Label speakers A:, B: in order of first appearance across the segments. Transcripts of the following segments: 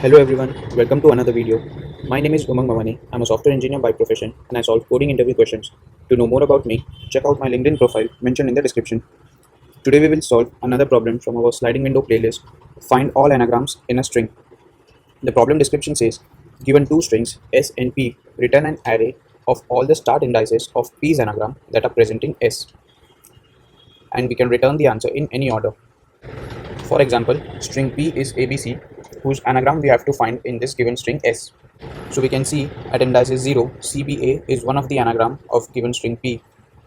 A: Hello everyone, welcome to another video. My name is Umang Mamani. I'm a software engineer by profession and I solve coding interview questions. To know more about me, check out my LinkedIn profile mentioned in the description. Today we will solve another problem from our sliding window playlist. Find all anagrams in a string. The problem description says, given two strings S and P, return an array of all the start indices of P's anagram that are present in S. And we can return the answer in any order. For example, string P is ABC, whose anagram we have to find in this given string S. So we can see at indices 0, CBA is one of the anagram of given string P,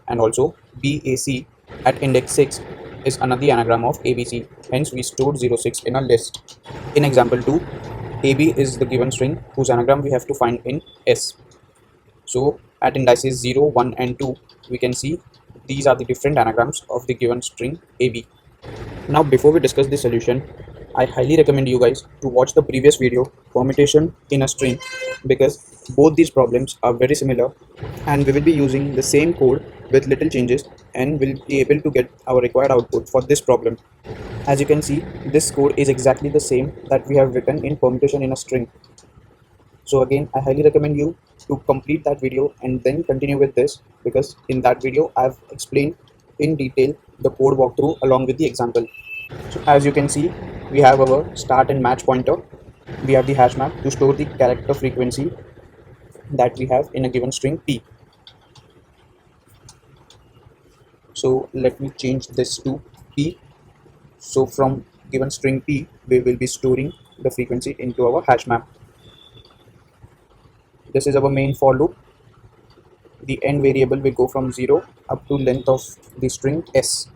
A: and also BAC at index 6 is another anagram of ABC. Hence we stored 06 in our list. In example 2, AB is the given string whose anagram we have to find in S. So at indices 0, 1 and 2, we can see these are the different anagrams of the given string AB. Now before we discuss the solution, I highly recommend you guys to watch the previous video, Permutation in a String, because both these problems are very similar and we will be using the same code with little changes and will be able to get our required output for this problem. As you can see, this code is exactly the same that we have written in Permutation in a String. So again, I highly recommend you to complete that video and then continue with this, because in that video I've explained in detail the code walkthrough along with the example. So as you can see, we have our start and match pointer. We have the hash map to store the character frequency that we have in a given string P. So let me change this to P. So from given string P, we will be storing the frequency into our hash map. This is our main for loop. The end variable will go from 0 up to length of the string S.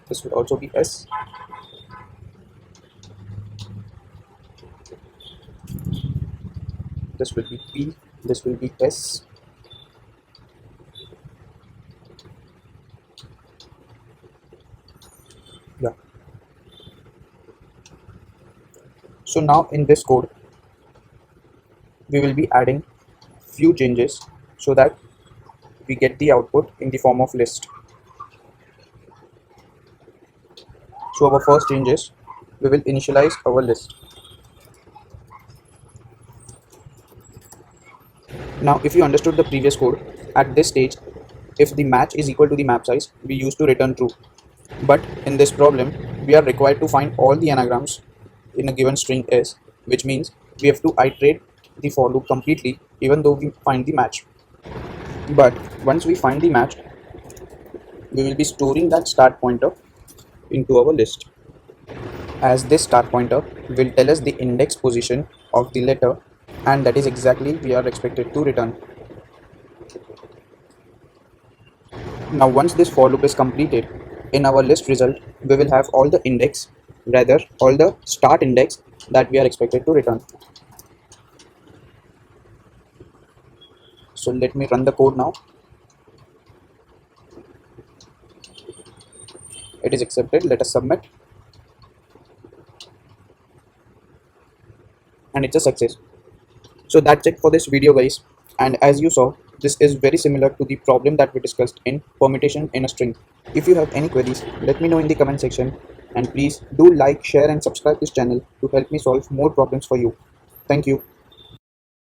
A: This will also be S. This will be P. This will be S. Yeah. So now in this code, we will be adding few changes so that we get the output in the form of list. So our first change is we will initialize our list. Now if you understood the previous code, at this stage, if the match is equal to the map size, we used to return true. But in this problem, we are required to find all the anagrams in a given string S, which means we have to iterate the for loop completely even though we find the match. But once we find the match, we will be storing that start pointer into our list, as this start pointer will tell us the index position of the letter, and that is exactly we are expected to return. Now once this for loop is completed, in our list result we will have all the index, rather all the start index that we are expected to return. So let me run the code now. It is accepted. Let us submit. And it's a success. So that's it for this video, guys. And as you saw, this is very similar to the problem that we discussed in permutation in a string. If you have any queries, let me know in the comment section. And please do like, share and subscribe this channel to help me solve more problems for you. Thank you.